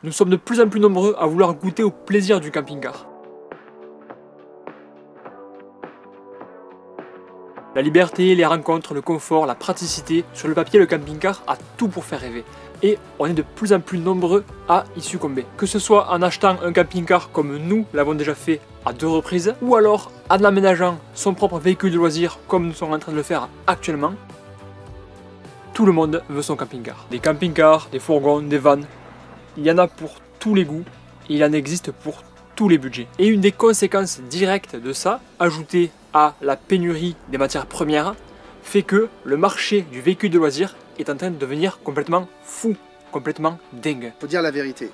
Nous sommes de plus en plus nombreux à vouloir goûter au plaisir du camping-car. La liberté, les rencontres, le confort, la praticité, sur le papier le camping-car a tout pour faire rêver. Et on est de plus en plus nombreux à y succomber. Que ce soit en achetant un camping-car comme nous l'avons déjà fait à 2 reprises, ou alors en aménageant son propre véhicule de loisir comme nous sommes en train de le faire actuellement. Tout le monde veut son camping-car. Des camping-cars, des fourgons, des vannes. Il y en a pour tous les goûts et il en existe pour tous les budgets. Et une des conséquences directes de ça, ajoutée à la pénurie des matières premières, fait que le marché du véhicule de loisir est en train de devenir complètement fou, complètement dingue. Faut dire la vérité.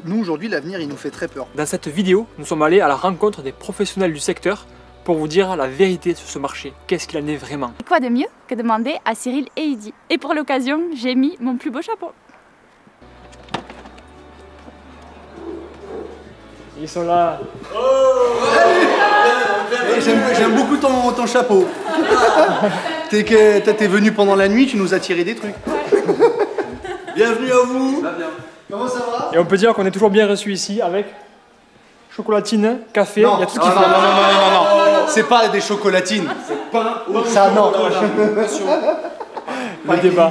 Nous aujourd'hui, l'avenir, il nous fait très peur. Dans cette vidéo, nous sommes allés à la rencontre des professionnels du secteur pour vous dire la vérité sur ce marché. Qu'est-ce qu'il en est vraiment? Quoi de mieux que demander à Cyril et Heidi? Et pour l'occasion, j'ai mis mon plus beau chapeau. Ils sont là. J'aime beaucoup ton chapeau. T'es venu pendant la nuit, tu nous as tiré des trucs. Bienvenue à vous. Ça va bien. Comment ça va? Et on peut dire qu'on est toujours bien reçu ici avec chocolatine, café, il y a tout ce qu'il faut. Non. C'est pas des chocolatines. C'est pas ça, non. Le débat.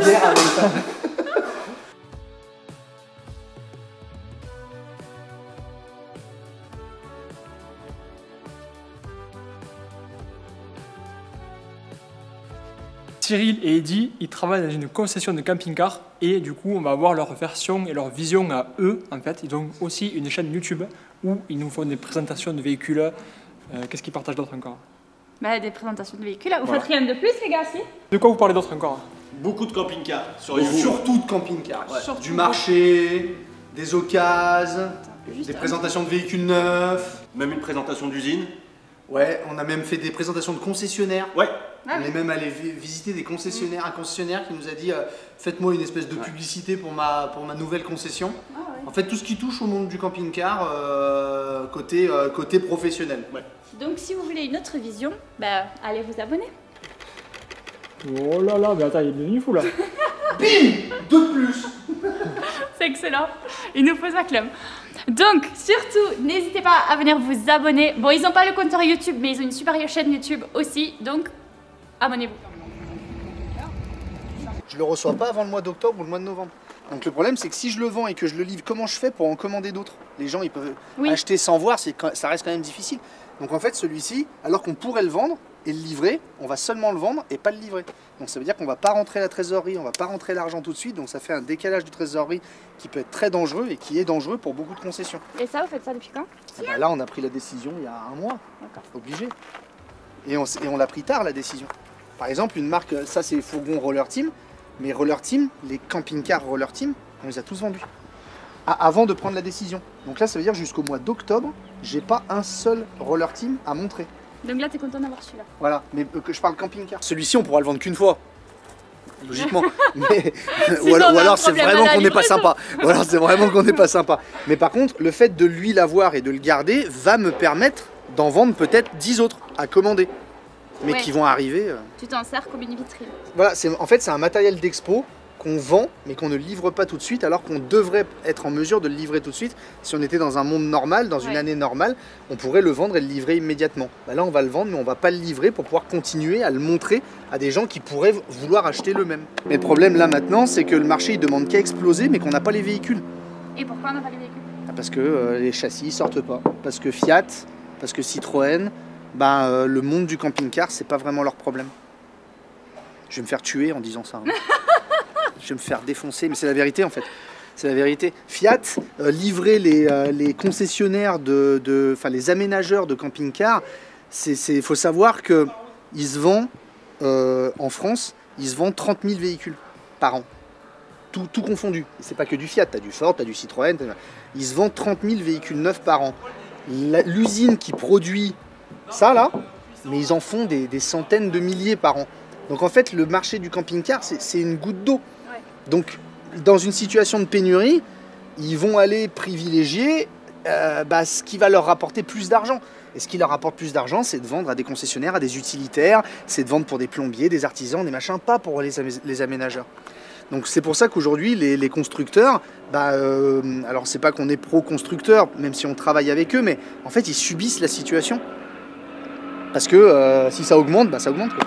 Cyril et Heidi, ils travaillent dans une concession de camping-car et du coup on va voir leur version et leur vision à eux en fait. Ils ont aussi une chaîne YouTube où ils nous font des présentations de véhicules. Qu'est-ce qu'ils partagent d'autre encore? Des présentations de véhicules. Vous faites rien de plus les gars, si? De quoi vous parlez d'autre encore? Beaucoup de camping-cars sur Et YouTube. surtout de camping-car. Ouais. Surtout. Du marché, des occasions, des présentations de véhicules neufs. Même une présentation d'usine. Ouais, on a même fait des présentations de concessionnaires. Ouais. Ah On oui. est même allé visiter des concessionnaires, un concessionnaire qui nous a dit faites-moi une espèce de publicité pour ma nouvelle concession. Ah ouais. En fait, tout ce qui touche au monde du camping-car côté professionnel. Ouais. Donc si vous voulez une autre vision, allez vous abonner. Oh là là, mais attends, il est devenu fou là. De plus. C'est excellent. Il nous pose un club. Donc, surtout, n'hésitez pas à venir vous abonner. Bon, ils n'ont pas le compteur YouTube, mais ils ont une super chaîne YouTube aussi. Donc, abonnez-vous. Je le reçois pas avant le mois d'octobre ou le mois de novembre. Donc le problème, c'est que si je le vends et que je le livre, comment je fais pour en commander d'autres? Les gens, ils peuvent acheter sans voir, ça reste quand même difficile. Donc en fait, celui-ci, alors qu'on pourrait le vendre et le livrer, on va seulement le vendre et pas le livrer. Donc ça veut dire qu'on va pas rentrer la trésorerie, on va pas rentrer l'argent tout de suite. Donc ça fait un décalage de trésorerie qui peut être très dangereux et qui est dangereux pour beaucoup de concessions. Et ça, vous faites ça depuis quand? Là, on a pris la décision il y a un mois. Obligé. Et on l'a pris tard, la décision. Par exemple, une marque, ça c'est Fourgon Roller Team, mais Roller Team, les camping-cars Roller Team, on les a tous vendus. Avant de prendre la décision. Donc là, ça veut dire jusqu'au mois d'octobre, j'ai pas un seul Roller Team à montrer. Donc là, t'es content d'avoir celui-là. Voilà, mais que je parle camping-car. Celui-ci, on pourra le vendre qu'une fois. Logiquement. Mais, ou alors c'est vraiment qu'on n'est pas sympa. Ou alors c'est vraiment qu'on n'est pas sympa. Mais par contre, le fait de lui l'avoir et de le garder va me permettre d'en vendre peut-être 10 autres à commander. Mais qui vont arriver. Tu t'en sers comme une vitrine. Voilà, en fait c'est un matériel d'expo qu'on vend mais qu'on ne livre pas tout de suite, alors qu'on devrait être en mesure de le livrer tout de suite. Si on était dans un monde normal, dans une année normale, on pourrait le vendre et le livrer immédiatement. Là on va le vendre mais on va pas le livrer pour pouvoir continuer à le montrer à des gens qui pourraient vouloir acheter le même. Mais le problème là maintenant, c'est que le marché il demande qu'à exploser mais qu'on n'a pas les véhicules. Et pourquoi on n'a pas les véhicules? Parce que les châssis sortent pas, parce que Fiat, parce que Citroën, le monde du camping-car, c'est pas vraiment leur problème. Je vais me faire tuer en disant ça. Hein. Je vais me faire défoncer, mais c'est la vérité en fait. C'est la vérité. Fiat livrer les concessionnaires, les aménageurs de camping-car, il faut savoir qu'ils se vendent, en France, ils se vendent 30 000 véhicules par an. Tout confondu. C'est pas que du Fiat, tu as du Ford, tu as du Citroën. Ils se vendent 30 000 véhicules neufs par an. L'usine qui produit ça là, mais ils en font des centaines de milliers par an. Donc en fait, le marché du camping-car, c'est une goutte d'eau. Ouais. Donc dans une situation de pénurie, ils vont aller privilégier ce qui va leur rapporter plus d'argent. Et ce qui leur rapporte plus d'argent, c'est de vendre à des concessionnaires, à des utilitaires, c'est de vendre pour des plombiers, des artisans, des machins, pas pour les aménageurs. Donc c'est pour ça qu'aujourd'hui les constructeurs, alors c'est pas qu'on est pro-constructeurs, même si on travaille avec eux, mais en fait ils subissent la situation. Parce que si ça augmente, ça augmente quoi.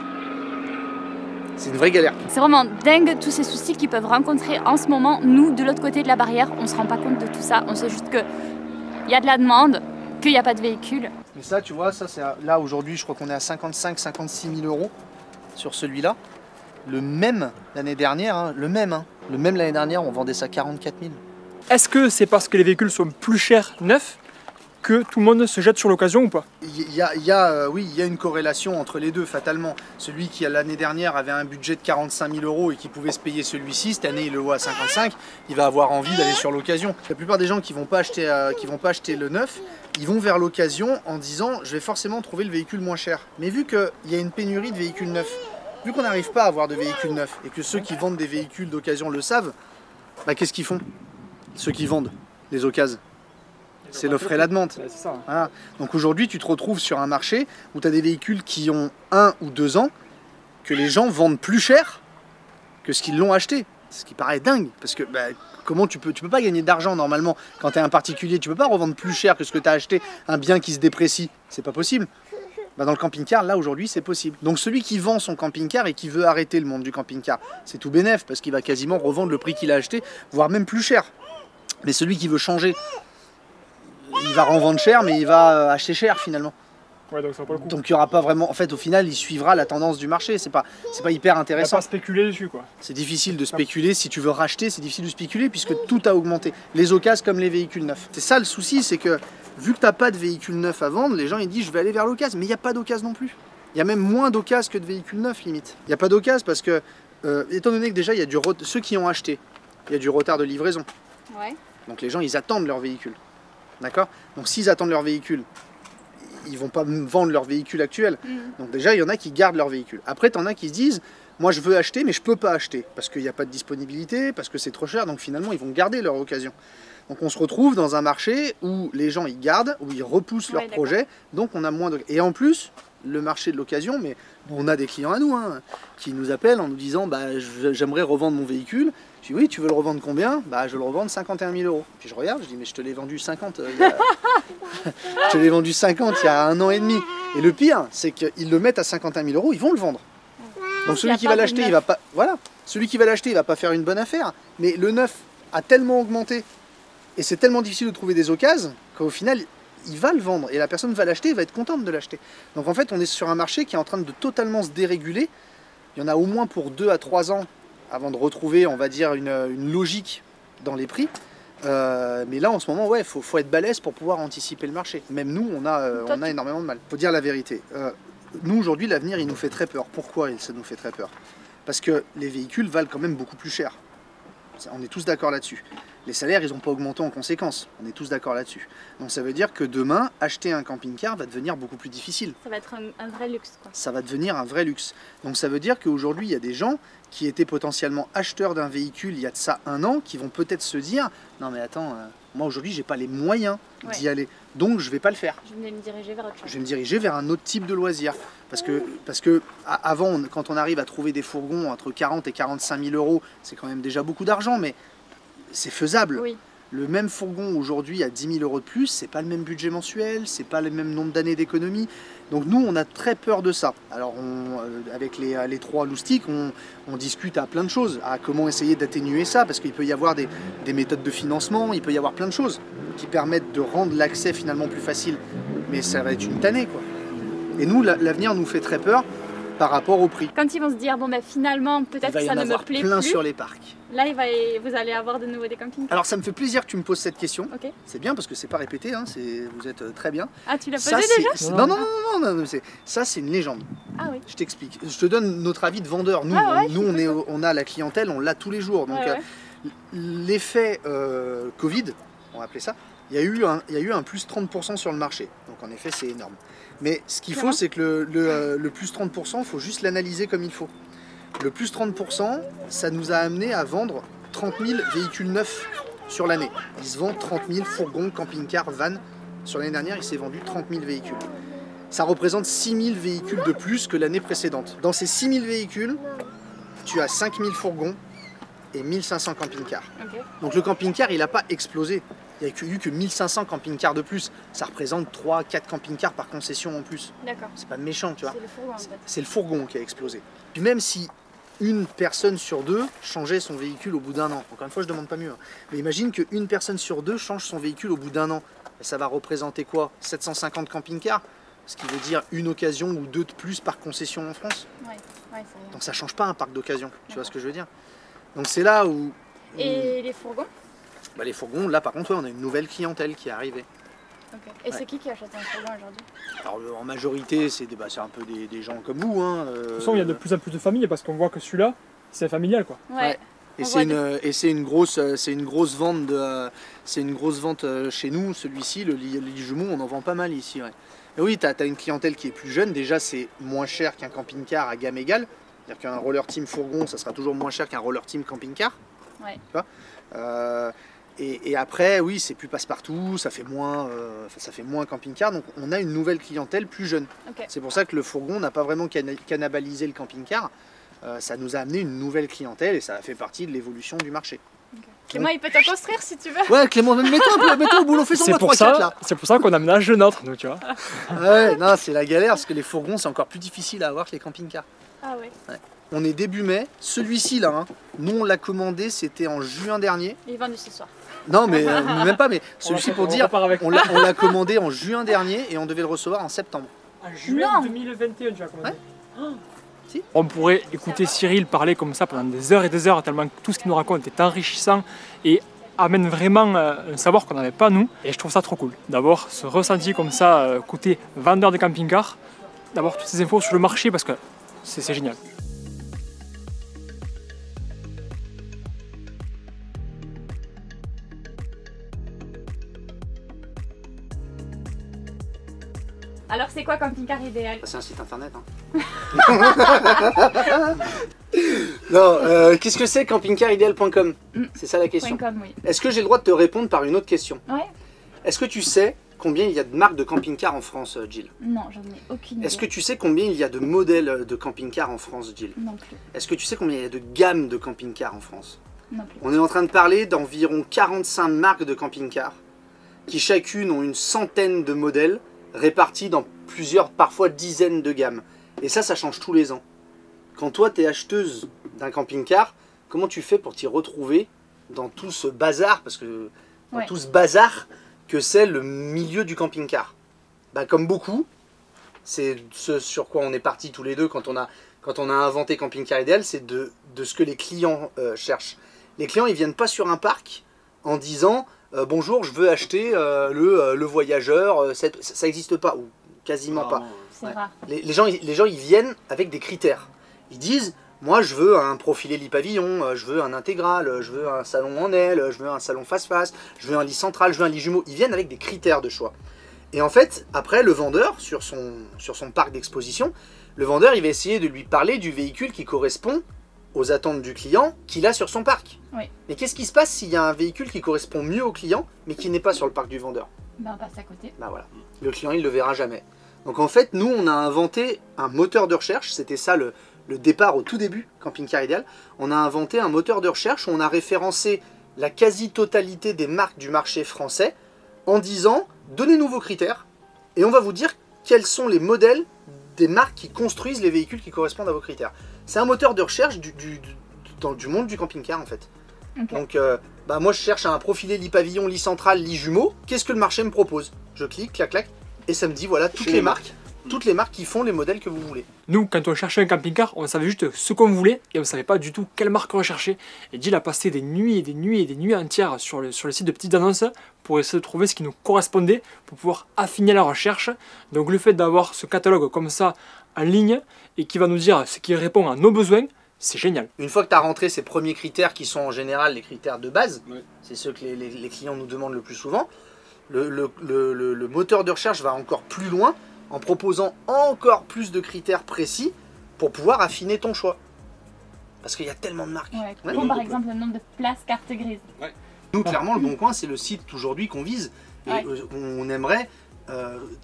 C'est une vraie galère. C'est vraiment dingue tous ces soucis qu'ils peuvent rencontrer en ce moment. Nous, de l'autre côté de la barrière, on se rend pas compte de tout ça. On sait juste qu'il y a de la demande, qu'il n'y a pas de véhicule. Mais ça, tu vois, ça c'est là aujourd'hui, je crois qu'on est à 55-56 000 euros sur celui-là. Le même l'année dernière, hein, le même l'année dernière, on vendait ça 44 000. Est-ce que c'est parce que les véhicules sont plus chers neufs que tout le monde se jette sur l'occasion ou pas? Il y a une corrélation entre les deux, fatalement. Celui qui, l'année dernière, avait un budget de 45 000 euros et qui pouvait se payer celui-ci, cette année, il le voit à 55, il va avoir envie d'aller sur l'occasion. La plupart des gens qui vont pas acheter le neuf, ils vont vers l'occasion en disant « je vais forcément trouver le véhicule moins cher ». Mais vu qu'il y a une pénurie de véhicules neufs, vu qu'on n'arrive pas à avoir de véhicules neufs et que ceux qui vendent des véhicules d'occasion le savent, qu'est-ce qu'ils font? Ceux qui vendent les occasions, c'est l'offre et la demande. Ouais, c'est ça. Voilà. Donc aujourd'hui, tu te retrouves sur un marché où tu as des véhicules qui ont 1 ou 2 ans que les gens vendent plus cher que ce qu'ils l'ont acheté. Ce qui paraît dingue, parce que comment tu peux pas gagner d'argent normalement quand tu es un particulier, tu peux pas revendre plus cher que ce que tu as acheté un bien qui se déprécie, c'est pas possible. Dans le camping-car, là aujourd'hui, c'est possible. Donc celui qui vend son camping-car et qui veut arrêter le monde du camping-car, c'est tout bénef parce qu'il va quasiment revendre le prix qu'il a acheté, voire même plus cher. Mais celui qui veut changer, il va revendre cher, mais il va acheter cher finalement. Ouais, donc ça vaut pas le coup. Donc il n'y aura pas vraiment. En fait, au final, il suivra la tendance du marché. C'est pas hyper On va intéressant. pas spéculer dessus quoi. C'est difficile de spéculer. Si tu veux racheter, c'est difficile de spéculer puisque tout a augmenté. Les occasions comme les véhicules neufs. C'est ça le souci, c'est que vu que tu n'as pas de véhicules neufs à vendre, les gens ils disent je vais aller vers l'occasion. Mais il n'y a pas d'occasion non plus. Il y a même moins d'occasions que de véhicules neufs limite. Il n'y a pas d'occasion parce que, étant donné que déjà, il y a ceux qui ont acheté, il y a du retard de livraison. Ouais. Donc les gens, ils attendent leur véhicule. D'accord? Donc s'ils attendent leur véhicule, ils vont pas vendre leur véhicule actuel. Donc déjà, il y en a qui gardent leur véhicule. Après, tu en as qui se disent, moi je veux acheter, mais je peux pas acheter. Parce qu'il n'y a pas de disponibilité, parce que c'est trop cher. Donc finalement, ils vont garder leur occasion. Donc on se retrouve dans un marché où les gens, ils gardent, où ils repoussent leur projet. Donc on a moins de... Et en plus, le marché de l'occasion, mais on a des clients à nous, qui nous appellent en nous disant, j'aimerais revendre mon véhicule. Je dis oui, tu veux le revendre combien? Je veux le revendre 51 000 euros. Puis je regarde, je dis mais je te l'ai vendu 50. Je te l'ai vendu 50 il y a 1 an et demi. Et le pire, c'est qu'ils le mettent à 51 000 euros, ils vont le vendre. Donc celui qui va l'acheter, il va pas. Voilà. Celui qui va l'acheter, il va pas faire une bonne affaire. Mais le neuf a tellement augmenté et c'est tellement difficile de trouver des occasions qu'au final, il va le vendre. Et la personne va l'acheter, va être contente de l'acheter. Donc en fait, on est sur un marché qui est en train de totalement se déréguler. Il y en a au moins pour 2 à 3 ans avant de retrouver, on va dire, une logique dans les prix. Mais là, en ce moment, faut être balèze pour pouvoir anticiper le marché. Même nous, on a énormément de mal. Faut dire la vérité. Nous, aujourd'hui, l'avenir, il nous fait très peur. Pourquoi ça nous fait très peur? Parce que les véhicules valent quand même beaucoup plus cher. On est tous d'accord là-dessus. Les salaires, ils n'ont pas augmenté en conséquence. On est tous d'accord là-dessus. Donc ça veut dire que demain, acheter un camping-car va devenir beaucoup plus difficile. Ça va être un vrai luxe, quoi. Ça va devenir un vrai luxe. Donc ça veut dire qu'aujourd'hui, il y a des gens qui étaient potentiellement acheteurs d'un véhicule il y a de ça 1 an, qui vont peut-être se dire « Non mais attends, moi aujourd'hui, j'ai pas les moyens d'y aller, donc je vais pas le faire. Je vais me diriger vers autre chose. Je vais me diriger vers un autre type de loisir. » Parce que avant, quand on arrive à trouver des fourgons entre 40 et 45 000 euros, c'est quand même déjà beaucoup d'argent, mais c'est faisable. Oui. Le même fourgon aujourd'hui à 10 000 euros de plus, c'est pas le même budget mensuel, c'est pas le même nombre d'années d'économie. Donc nous, on a très peur de ça. Alors avec les 3 loustiques, on discute à plein de choses, à comment essayer d'atténuer ça, parce qu'il peut y avoir des méthodes de financement, il peut y avoir plein de choses qui permettent de rendre l'accès finalement plus facile. Mais ça va être une tannée, quoi. Et nous, l'avenir nous fait très peur par rapport au prix. Quand ils vont se dire, bon finalement, peut-être que ça ne me plaît plein plus. sur les parcs. Là, vous allez avoir de nouveau des campings. Alors ça me fait plaisir que tu me poses cette question. Ok. C'est bien parce que c'est pas répété, vous êtes très bien. Ah, tu l'as posé Ça, déjà? Non, ça c'est une légende. Ah oui. Je t'explique. Je te donne notre avis de vendeur. Nous, on a la clientèle, on l'a tous les jours. Donc l'effet Covid, on va appeler ça, il y a eu un plus 30% sur le marché. Donc en effet, c'est énorme. Mais ce qu'il faut, c'est que le plus 30%, il faut juste l'analyser comme il faut. Le plus 30%, ça nous a amené à vendre 30 000 véhicules neufs sur l'année. Il se vend 30 000 fourgons, camping-cars, vannes. Sur l'année dernière, il s'est vendu 30 000 véhicules. Ça représente 6 000 véhicules de plus que l'année précédente. Dans ces 6 000 véhicules, tu as 5 000 fourgons et 1500 camping-cars. Ok. Donc le camping-car, il n'a pas explosé. Il n'y a eu que 1500 camping-cars de plus. Ça représente 3-4 camping-cars par concession en plus. D'accord. C'est pas méchant, tu vois. C'est le fourgon en fait. C'est le fourgon qui a explosé. Puis même si une personne sur deux changeait son véhicule au bout d'un an, encore une fois je demande pas mieux, hein. Mais imagine qu'une personne sur deux change son véhicule au bout d'un an. Et ça va représenter quoi? 750 camping-cars, ce qui veut dire une occasion ou deux de plus par concession en France. Ouais, c'est... Donc ça change pas un parc d'occasion, tu vois ce que je veux dire. Donc c'est là où... Et les fourgons? Bah, les fourgons, là par contre ouais, on a une nouvelle clientèle qui est arrivée. Ok. Et c'est qui achète un fourgon aujourd'hui? Alors en majorité c'est c'est un peu des gens comme vous. Hein, De toute façon, il y a de plus en plus de familles parce qu'on voit que celui-là, c'est familial quoi. Ouais. Et On voit c'est une grosse vente chez nous, celui-ci, le lit jumeau, on en vend pas mal ici. Ouais. Et oui, tu as une clientèle qui est plus jeune, déjà c'est moins cher qu'un camping-car à gamme égale. C'est-à-dire qu'un roller team fourgon, ça sera toujours moins cher qu'un roller team camping-car. Ouais. Tu vois et après, oui, c'est plus passe-partout, ça fait moins camping-car, donc on a une nouvelle clientèle plus jeune. Ok. C'est pour ça que le fourgon n'a pas vraiment cannibalisé le camping-car. Ça nous a amené une nouvelle clientèle et ça a fait partie de l'évolution du marché. Clément, il peut te construire si tu veux. Ouais, Clément, mets-toi au boulot, fais son 3-4 là. C'est pour ça qu'on aménage le nôtre, nous, tu vois. Ouais, non, c'est la galère parce que les fourgons, c'est encore plus difficile à avoir que les camping-cars. Ah ouais. On est début mai, celui-ci là, hein, nous on l'a commandé, c'était en juin dernier. Il est vendu ce soir. Non, mais même pas, mais celui-ci pour dire, repart avec. on l'a commandé en juin dernier et on devait le recevoir en septembre. En juin Non. 2021, tu as commandé. Ouais. Si. On pourrait écouter Cyril parler comme ça pendant des heures et des heures, tellement que tout ce qu'il nous raconte est enrichissant et amène vraiment un savoir qu'on n'avait pas nous. Et je trouve ça trop cool d'avoir ce ressenti comme ça, côté vendeur de camping-car, d'avoir toutes ces infos sur le marché parce que c'est génial. Alors c'est quoi camping-car idéal? C'est un site internet. Hein. Non, qu'est-ce que c'est campingcaridéal.com? C'est ça la question. .com, oui. Est-ce que j'ai le droit de te répondre par une autre question? Ouais. Est-ce que tu sais combien il y a de marques de camping-car en France, Jill? Non, j'en ai aucune idée. Est-ce que tu sais combien il y a de modèles de camping-car en France, Jill? Non plus. Est-ce que tu sais combien il y a de gammes de camping-car en France? Non plus. On est en train de parler d'environ 45 marques de camping-car qui chacune ont une centaine de modèles répartis dans plusieurs, parfois dizaines de gammes. Et ça change tous les ans. Quand toi, tu es acheteuse d'un camping-car, comment tu fais pour t'y retrouver dans tout ce bazar, parce que dans tout ce bazar que c'est le milieu du camping-car? Bah, comme beaucoup, c'est ce sur quoi on est partis tous les deux quand on a inventé Camping Car Idéal, c'est de ce que les clients cherchent. Les clients, ils viennent pas sur un parc en disant bonjour, je veux acheter le voyageur, ça n'existe pas, ou quasiment pas. C'est rare. Les gens, ils viennent avec des critères. Ils disent, moi je veux un profilé lit pavillon, je veux un intégral, je veux un salon en aile, je veux un salon face-face, je veux un lit central, je veux un lit jumeau. Ils viennent avec des critères de choix. Et en fait, après, le vendeur, sur son parc d'exposition, le vendeur, il va essayer de lui parler du véhicule qui correspond aux attentes du client qu'il a sur son parc. Oui. Mais qu'est-ce qui se passe s'il y a un véhicule qui correspond mieux au client, mais qui n'est pas sur le parc du vendeur? Ben, on passe à côté. Ben voilà, le client, il ne le verra jamais. Donc en fait, nous, on a inventé un moteur de recherche, c'était ça le départ au tout début, Camping Car Idéal. On a inventé un moteur de recherche où on a référencé la quasi-totalité des marques du marché français en disant, donnez-nous vos critères, et on va vous dire quels sont les modèles des marques qui construisent les véhicules qui correspondent à vos critères. C'est un moteur de recherche du monde du camping-car en fait. Okay. Donc bah moi je cherche un profilé lit pavillon, lit central, lit jumeau. Qu'est-ce que le marché me propose? Je clique, clac clac, et ça me dit voilà toutes les marques qui font les modèles que vous voulez. Nous, quand on cherchait un camping-car, on savait juste ce qu'on voulait et on ne savait pas du tout quelle marque rechercher. Et Jill a passé des nuits et des nuits et des nuits entières sur le site de petites annonces pour essayer de trouver ce qui nous correspondait pour pouvoir affiner la recherche. Donc le fait d'avoir ce catalogue comme ça en ligne et qui va nous dire ce qui répond à nos besoins, c'est génial. Une fois que tu as rentré ces premiers critères qui sont en général les critères de base, c'est ceux que les clients nous demandent le plus souvent, le moteur de recherche va encore plus loin en proposant encore plus de critères précis pour pouvoir affiner ton choix. Parce qu'il y a tellement de marques. Ouais, comme par exemple le nombre de places carte grise. Nous, clairement, le Bon Coin, c'est le site aujourd'hui qu'on vise. Et on aimerait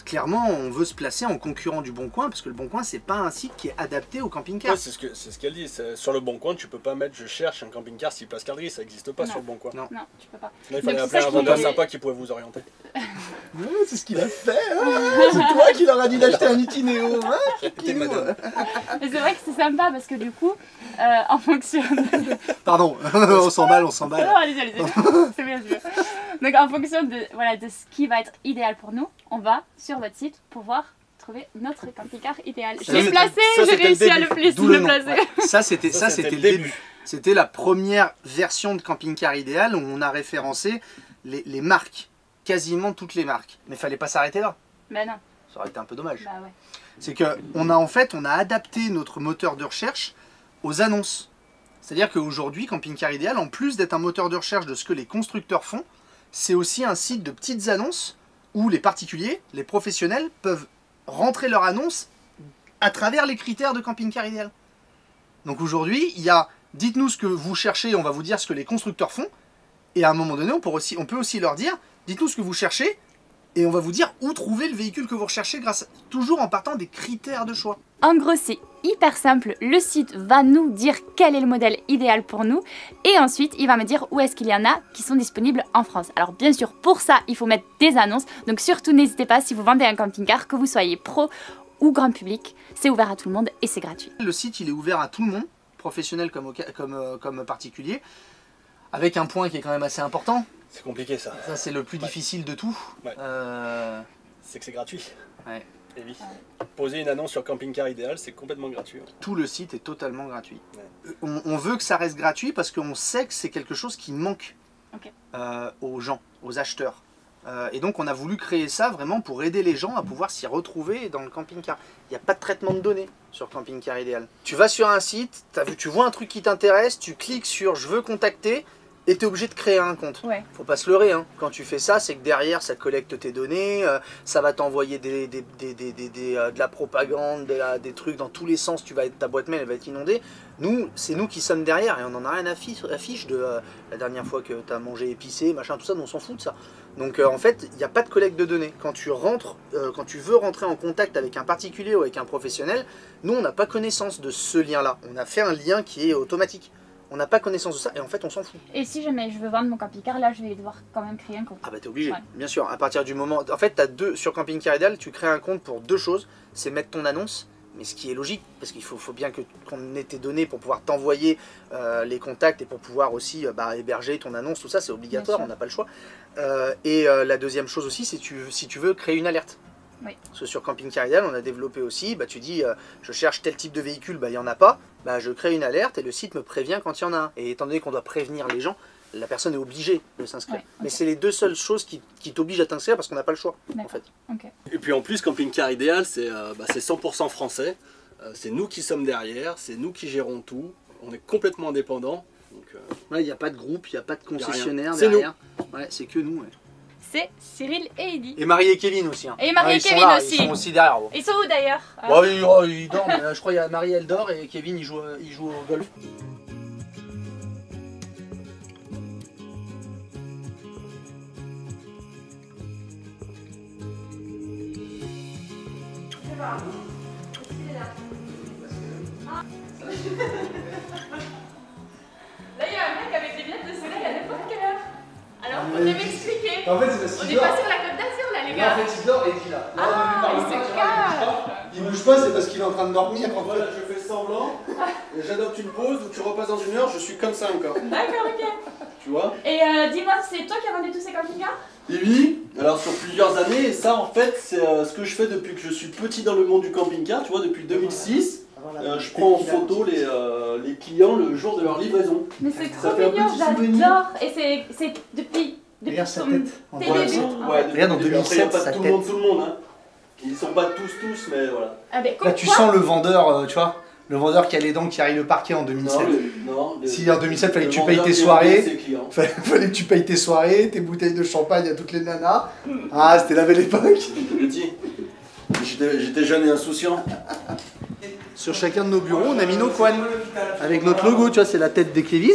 clairement, on veut se placer en concurrent du Bon Coin, parce que le Bon Coin, c'est pas un site qui est adapté au camping-car. Ouais, c'est ce qu'elle dit. Sur le Bon Coin, tu peux pas mettre je cherche un camping-car 6 places quadrilles, ça n'existe pas Non. sur le Bon Coin. Non. Non, tu peux pas. Là, il fallait Donc, appeler c'est un ça vendeur qui- sympa qui pouvait vous orienter. Ouais, c'est ce qu'il a fait. C'est toi qui leur a dit d'acheter un Itinéo. T'es madame. Mais c'est vrai que c'est sympa parce que du coup, en fonction de... Pardon, on s'emballe, on Non, s'emballe. allez-y. C'est bien sûr. Donc en fonction de, voilà, de ce qui va être idéal pour nous, on va sur votre site pouvoir trouver notre camping-car idéal. Je Ça, l'ai c'était- placé, ça, j'ai c'était réussi le à le début. D'où le nom. placer. Ouais. Ça, c'était le début. C'était la première version de camping-car idéal où on a référencé les marques, quasiment toutes les marques. Mais fallait pas s'arrêter là. Bah non, Ça aurait été un peu dommage. bah ouais. C'est que on a adapté notre moteur de recherche aux annonces. C'est-à-dire qu'aujourd'hui, Camping-Car Idéal, en plus d'être un moteur de recherche de ce que les constructeurs font, c'est aussi un site de petites annonces où les particuliers, les professionnels peuvent rentrer leur annonce à travers les critères de Camping-Car Idéal. Donc aujourd'hui, il y a dites-nous ce que vous cherchez, on va vous dire ce que les constructeurs font. Et à un moment donné, on peut aussi leur dire dites-nous ce que vous cherchez et on va vous dire où trouver le véhicule que vous recherchez toujours en partant des critères de choix. En gros, c'est hyper simple. Le site va nous dire quel est le modèle idéal pour nous. Et ensuite, il va me dire où est-ce qu'il y en a qui sont disponibles en France. Alors bien sûr, pour ça, il faut mettre des annonces. Donc surtout, n'hésitez pas, si vous vendez un camping-car, que vous soyez pro ou grand public, c'est ouvert à tout le monde et c'est gratuit. Le site, il est ouvert à tout le monde, professionnel comme particulier, avec un point qui est quand même assez important. C'est compliqué ça. Ça, c'est le plus difficile de tout. Ouais. C'est que c'est gratuit. Ouais. Et oui. Poser une annonce sur camping-car idéal, c'est complètement gratuit. Tout le site est totalement gratuit. Ouais. On veut que ça reste gratuit parce qu'on sait que c'est quelque chose qui manque Ok. aux gens, aux acheteurs. Et donc on a voulu créer ça vraiment pour aider les gens à pouvoir s'y retrouver dans le camping-car. Il n'y a pas de traitement de données sur camping-car idéal. Tu vas sur un site, tu vois un truc qui t'intéresse, tu cliques sur je veux contacter et tu es obligé de créer un compte. Ouais. Faut pas se leurrer, hein. Quand tu fais ça, c'est que derrière ça collecte tes données, ça va t'envoyer de la propagande, des trucs dans tous les sens, ta boîte mail elle va être inondée. Nous, c'est nous qui sommes derrière et on en a rien à fiche de la dernière fois que tu as mangé épicé, machin, tout ça, on s'en fout de ça. Donc en fait, il n'y a pas de collecte de données. Quand tu veux rentrer en contact avec un particulier ou avec un professionnel, nous on n'a pas connaissance de ce lien-là. On a fait un lien qui est automatique. On n'a pas connaissance de ça et en fait on s'en fout. Et si jamais je veux vendre mon camping-car, là je vais devoir quand même créer un compte. Ah bah t'es obligé, Ouais. bien sûr. À partir du moment... En fait, sur Camping-Car Idéal, tu crées un compte pour deux choses. C'est mettre ton annonce, mais ce qui est logique, parce qu'il faut bien qu'on ait tes données pour pouvoir t'envoyer les contacts et pour pouvoir aussi héberger ton annonce, tout ça c'est obligatoire, Bien on sûr. n'a pas le choix. La deuxième chose aussi, c'est si tu veux créer une alerte. Oui. Parce que sur Camping-Car Idéal, on a développé aussi, tu dis je cherche tel type de véhicule, il n'y en a pas, je crée une alerte et le site me prévient quand il y en a un. Et étant donné qu'on doit prévenir les gens, la personne est obligée de s'inscrire. Ouais, ok. Mais c'est les deux seules choses qui t'obligent à t'inscrire parce qu'on n'a pas le choix en D'accord. fait. Ok. Et puis en plus, camping-car idéal, c'est 100% français. C'est nous qui sommes derrière, c'est nous qui gérons tout. On est complètement indépendants. Donc, Il n'y a pas de groupe, il n'y a pas de Y a rien. concessionnaire C'est derrière. Ouais, c'est que nous. Ouais. C'est Cyril et Eddy. Et Marie et Kevin aussi. Hein. Et Marie et ils sont Kevin là, aussi. Ils sont aussi derrière. Bon. Ils sont où d'ailleurs? Ils dorment. Je crois qu'il y a Marie, elle dort et Kevin il joue au golf. Là, il y a un mec avec des lunettes de soleil à n'importe quelle heure. Alors, vous devez m'expliquer. En fait, c'est parce On qu'il est dort. pas sur la côte d'Azur là, les Non, gars. en fait, il dort et il est là. Ah, il se cache. Il bouge pas, c'est parce qu'il est en train de dormir. En fait. voilà, je fais semblant, et j'adopte une pause où tu repasses dans une heure, je suis comme ça encore. D'accord, ok. Tu vois? Et dis-moi, c'est toi qui as vendu tous ces camping-cars? Et oui, alors sur plusieurs années, et ça en fait, c'est ce que je fais depuis que je suis petit dans le monde du camping-car, tu vois, depuis 2006. Je prends en photo les clients le jour de leur livraison. Mais c'est Ça trop fait un mignon, petit souvenir. j'adore. Et c'est depuis Regarde sa ton- tête. tes Voilà. débuts. Ouais, Regarde, en après, il y a 2007, pas sa tout tête. le monde, hein. Ils sont pas tous, mais voilà. Ah, ben, Là, tu quoi sens le vendeur, tu vois, le vendeur qui a les dents qui arrive le parquet en 2007. Non, Si en 2007, fallait que le tu payes vendeur tes qui est soirées. obligé, c'est client. Fallait que tu payes tes soirées, tes bouteilles de champagne à toutes les nanas. Ah, c'était la belle époque. Petit. J'étais jeune et insouciant. Sur chacun de nos bureaux, on a mis nos coins. Avec notre logo, tu vois, c'est la tête de Kevin.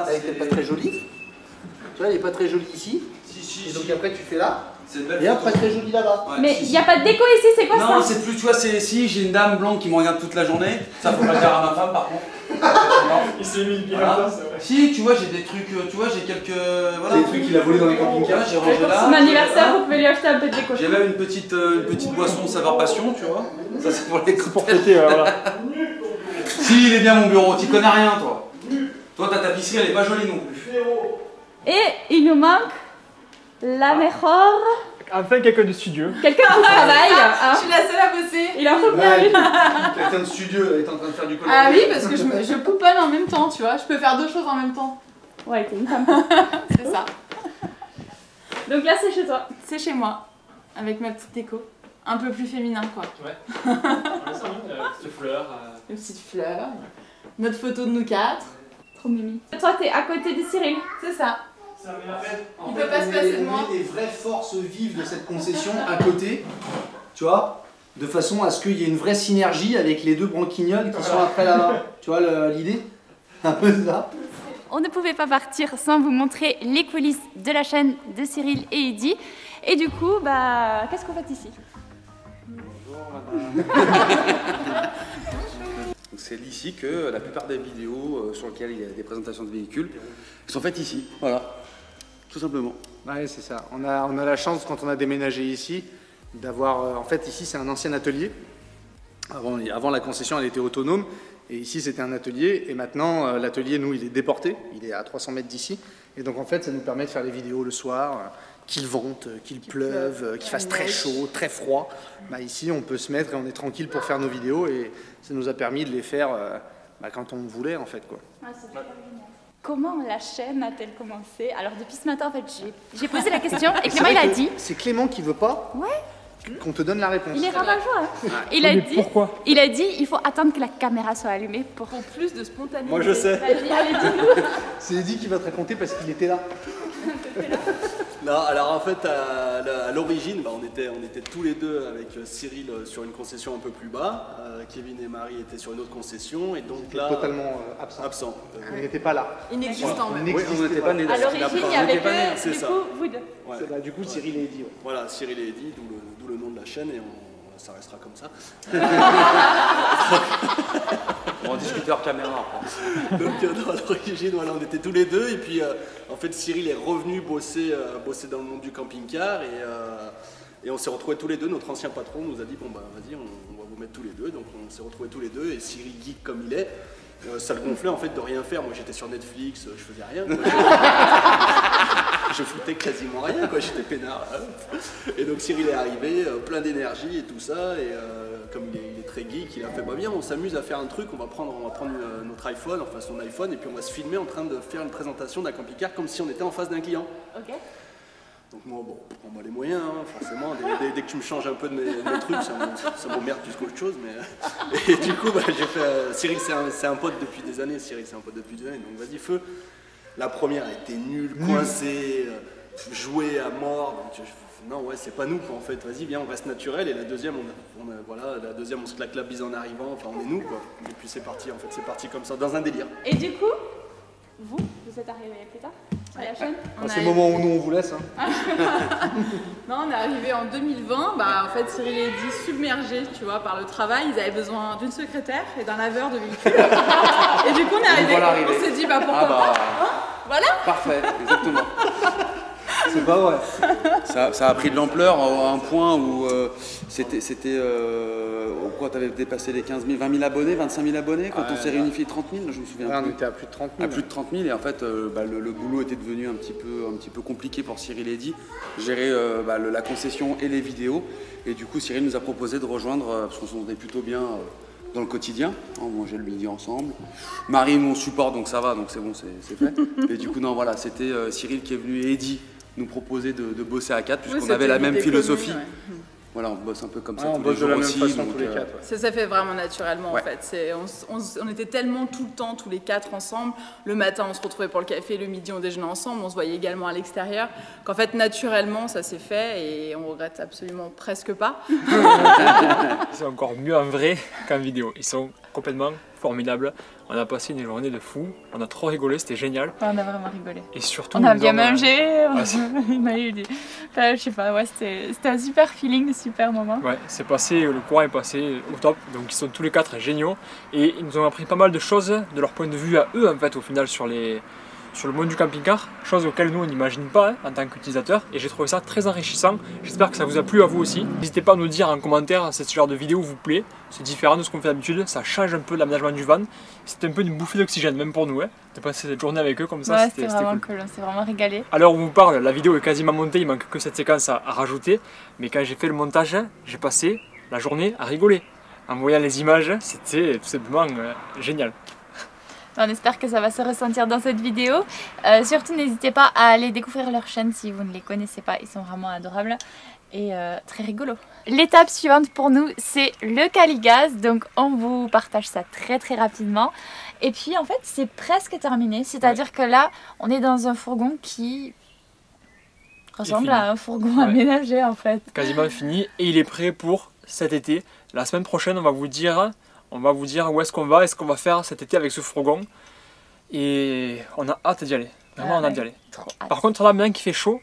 Elle est pas très jolie. Tu vois, elle est pas très jolie ici. Si, Et donc après tu fais là. C'est une belle Et photo. après très joli là-bas. Ouais, Mais si, il si. n'y a pas de déco ici, c'est quoi Non, ça? c'est plus, tu vois, c'est si j'ai une dame blonde qui me regarde toute la journée, ça faut pas le dire à ma femme par contre. Non. Il s'est mis bien Voilà. là, c'est vrai. Si, tu vois, j'ai des trucs, tu vois, j'ai quelques. Voilà. Des trucs qu'il a volé dans les camping-cars. J'ai rangé Pour là. son anniversaire, vous pouvez lui acheter un peu de déco. J'ai même une petite boisson saveur passion, tu vois. Ça c'est pour les Pour cocktails. fêter, voilà. Si, il est bien mon bureau, t'y connais rien toi. Toi ta tapisserie elle est pas jolie non plus. Et il nous manque la meilleure. Enfin, quelqu'un du studio. Quelqu'un qui travaille. hein. Je suis la seule à bosser. Il en faut bien Ouais. une. Quelqu'un de studio est en train de faire du colorier. Ah oui, parce que je pouponne en même temps, tu vois. Je peux faire deux choses en même temps. Ouais, t'es une femme. C'est ça. Donc là, c'est chez toi. C'est chez moi, avec ma petite déco. Un peu plus féminin, quoi. Ouais. Petite fleur. Une petite fleur. Notre photo de nous quatre. Trop mimi. Toi, t'es à côté de Cyril. C'est ça. En Il fait, peut pas se on passer met- de moi. On met les vraies forces vives de cette concession à côté, tu vois, de façon à ce qu'il y ait une vraie synergie avec les deux branquignoles qui sont après là-bas. Tu vois l'idée? Un peu ça. On ne pouvait pas partir sans vous montrer les coulisses de la chaîne de Cyril et Eddy. Et du coup, bah, qu'est-ce qu'on fait ici? C'est ici que la plupart des vidéos sur lesquelles il y a des présentations de véhicules sont faites ici. Voilà. Tout simplement. Ouais, c'est ça. On a la chance, quand on a déménagé ici, d'avoir... en fait, ici, c'est un ancien atelier. Avant, la concession, elle était autonome. Et ici, c'était un atelier. Et maintenant, l'atelier, nous, il est déporté. Il est à 300 mètres d'ici. Et donc, en fait, ça nous permet de faire des vidéos le soir, qu'il vente, qu'il pleuve, qu'il fasse très chaud, très froid. Bah, ici, on peut se mettre et on est tranquille pour faire nos vidéos. Et ça nous a permis de les faire quand on voulait, en fait, quoi. Comment la chaîne a-t-elle commencé? Alors depuis ce matin, en fait, j'ai posé la question et Clément, il a dit... C'est Clément qui veut pas qu'on te donne la réponse. Il est rabat-joie. hein. Il Mais a dit... pourquoi? Il a dit, il faut attendre que la caméra soit allumée pour... Pour plus de spontanéité. Moi je sais. Vas-y, allez, dis-nous. C'est Eddy qui va te raconter parce qu'il était là. Non, alors en fait, à l'origine, on était tous les deux avec Cyril sur une concession un peu plus bas. Kevin et Marie étaient sur une autre concession, et donc là. Totalement absent. Absent. Il n'était pas là. Inexistant même. Oui, on n'était pas nés À l'origine, il y avait que, c'est du ça. coup, vous deux. Ouais. Bah, du coup, Cyril et Eddy. Ouais. Voilà, Cyril et Eddy, d'où le nom de la chaîne, et ça restera comme ça. On en discutait hors caméra. Après. Donc à l'origine, voilà, on était tous les deux, et puis en fait Cyril est revenu bosser dans le monde du camping-car, et on s'est retrouvés tous les deux. Notre ancien patron nous a dit bon bah vas-y, on va vous mettre tous les deux. Donc on s'est retrouvés tous les deux, et Cyril geek comme il est, ça le gonflait en fait de rien faire. Moi j'étais sur Netflix, je faisais rien. Quoi. Je foutais quasiment rien, quoi. J'étais peinard. Et donc Cyril est arrivé, plein d'énergie et tout ça, et comme il est très geek, il a fait bah bien, on s'amuse à faire un truc, on va prendre notre iPhone, enfin son iPhone, et puis on va se filmer en train de faire une présentation d'un camping-car comme si on était en face d'un client. Ok. Donc moi, bon, prends-moi les moyens, hein, forcément, dès que tu me changes un peu de mes trucs, ça m'emmerde plus qu'autre chose, mais... Et du coup, j'ai fait... Cyril, c'est un pote depuis des années, donc vas-y, feu. La première a été nulle, coincée, jouée à mort, donc non, ouais, c'est pas nous, quoi, en fait, vas-y, viens, on reste naturel, et la deuxième, on se claque la bise en arrivant, enfin, on est nous, quoi. Et puis c'est parti, en fait, c'est parti comme ça, dans un délire. Et du coup, vous êtes arrivé plus tard sur la chaîne? C'est le moment où nous on vous laisse. Hein. Non, on est arrivé en 2020. En fait, Cyril et Eddy submergés, tu vois, par le travail. Ils avaient besoin d'une secrétaire et d'un laveur de véhicules. Et du coup, on est arrivé. voilà arrivé. On s'est dit, pourquoi pas. Voilà. Parfait, exactement. C'est pas vrai. Ça a pris de l'ampleur à un point où quoi, t'avais dépassé les 15 000, 20 000 abonnés, 25 000 abonnés quand on s'est réunifié 30 000, je me souviens Ouais, on plus. était à plus de 30 000. À plus de 30 000, et en fait le boulot était devenu un petit peu compliqué pour Cyril et Eddy, gérer la concession et les vidéos, et du coup Cyril nous a proposé de rejoindre, parce qu'on s'entendait plutôt bien dans le quotidien, on mangeait le midi ensemble, Marie nous on supporte donc ça va, donc c'est bon, c'est fait, et du coup non voilà, c'était Cyril qui est venu et Eddy nous proposer de bosser à 4 puisqu'on avait la même philosophie. Voilà, on bosse un peu comme ça on tous bosse les jours de la même aussi. façon donc, tous les 4. Ça fait vraiment naturellement Ouais. en fait. On était tellement tout le temps, tous les quatre ensemble. Le matin, on se retrouvait pour le café, le midi, on déjeunait ensemble. On se voyait également à l'extérieur. Qu'en fait, naturellement, ça s'est fait et on regrette absolument presque pas. Ils sont encore mieux en vrai qu'en vidéo. Ils sont complètement formidables. On a passé une journée de fou, on a trop rigolé, c'était génial. Ouais, on a vraiment rigolé. Et surtout, On a nous bien avons- mangé, Ah, on a eu des... Enfin, je sais pas, ouais, c'était un super feeling, un super moment. Ouais, c'est passé, le courant est passé au top, donc ils sont tous les 4 géniaux et ils nous ont appris pas mal de choses de leur point de vue à eux en fait au final sur le monde du camping-car, choses auxquelles nous on n'imagine pas hein, en tant qu'utilisateurs et j'ai trouvé ça très enrichissant. J'espère que ça vous a plu à vous aussi. N'hésitez pas à nous dire en commentaire si ce genre de vidéo vous plaît, c'est différent de ce qu'on fait d'habitude, ça change un peu l'aménagement du van, c'est un peu une bouffée d'oxygène même pour nous, hein, de passer cette journée avec eux comme ça, Ouais, c'était c'était vraiment cool. cool, on s'est vraiment régalé. À l'heure où on vous parle, la vidéo est quasiment montée, il manque que cette séquence à rajouter. Mais quand j'ai fait le montage, j'ai passé la journée à rigoler. En voyant les images, c'était tout simplement génial. On espère que ça va se ressentir dans cette vidéo. Surtout, n'hésitez pas à aller découvrir leur chaîne si vous ne les connaissez pas, ils sont vraiment adorables et très rigolos. L'étape suivante pour nous, c'est le Caligaz, donc on vous partage ça très rapidement. Et puis en fait, c'est presque terminé, c'est-à-dire que là, on est dans un fourgon qui ressemble fini. à un fourgon Ouais. aménagé en fait. Quasiment fini et il est prêt pour cet été. La semaine prochaine, on va vous dire où est-ce qu'on va faire cet été avec ce fourgon. Et on a hâte d'y aller. Vraiment, on a hâte d'y aller. Trop hâte. Par contre, là, maintenant qu'il fait chaud,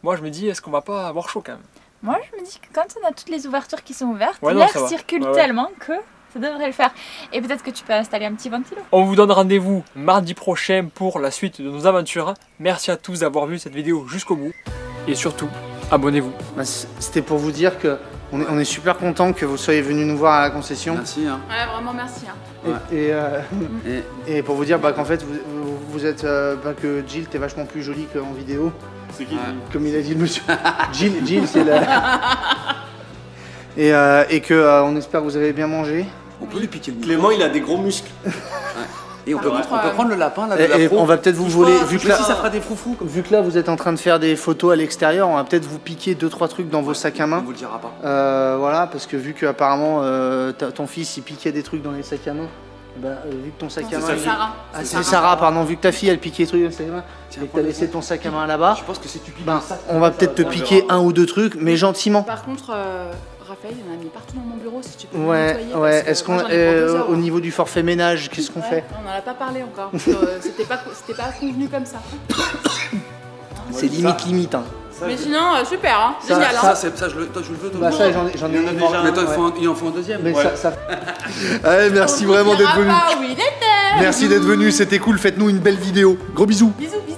moi je me dis, est-ce qu'on va pas avoir chaud quand même? Moi, je me dis que quand on a toutes les ouvertures qui sont ouvertes, Ouais, non, l'air ça va. circule Ouais, ouais. tellement que ça devrait le faire. Et peut-être que tu peux installer un petit ventilo. On vous donne rendez-vous mardi prochain pour la suite de nos aventures. Merci à tous d'avoir vu cette vidéo jusqu'au bout. Et surtout, abonnez-vous. Bah, c'était pour vous dire que on est super content que vous soyez venus nous voir à la concession. Merci. Hein. Ouais, vraiment merci. Hein. Et pour vous dire bah, qu'en fait vous êtes que Jill t'es vachement plus jolie qu'en vidéo. C'est qui? Comme il a dit le monsieur. Jill c'est la. Et que on espère que vous avez bien mangé. On peut lui piquer le micro. Clément, il a des gros muscles. Et on peut, contre, on peut prendre le lapin là de Et la pro. on va peut-être vous Touche voler, pas, vu que touche pas, là, si ça fera des froufrous comme vu que là vous êtes en train de faire des photos à l'extérieur, on va peut-être vous piquer 2-3 trucs dans vos sacs à on main. vous le dira pas. Voilà, parce que vu que apparemment ton fils il piquait des trucs dans les sacs à main, bah, vu que ton sac à main. C'est Sarah. Ah, c'est Sarah, pardon, vu que ta fille elle piquait des trucs dans les sacs à main Tiens, et que t'as laissé ton sac à main là-bas, Je pense que c'est tu piques ben, le sac. on va peut-être te piquer un ou deux trucs, mais gentiment. Par contre, Raphaël, il en a mis partout dans mon bureau si tu peux me Ouais, nettoyer. ouais. parce que Est-ce qu'on, moi, j'en ai pour 2 heures, au hein. niveau du forfait ménage, qu'est-ce qu'on Ouais, fait? On n'en a pas parlé encore. parce que, C'était pas convenu comme ça. C'est limite, hein. Mais sinon, super, hein. Ça- Génial. Ça, Hein. ça, je le veux. toi. Bah ça j'en ai Il y en a une déjà Mais toi, ouais. il en faut un deuxième. Mais Ouais. ça... Allez, merci vraiment d'être venu. Ah, oui, il était. Merci d'être venu, c'était cool, faites-nous une belle vidéo. Gros bisous. Bisous, bisous.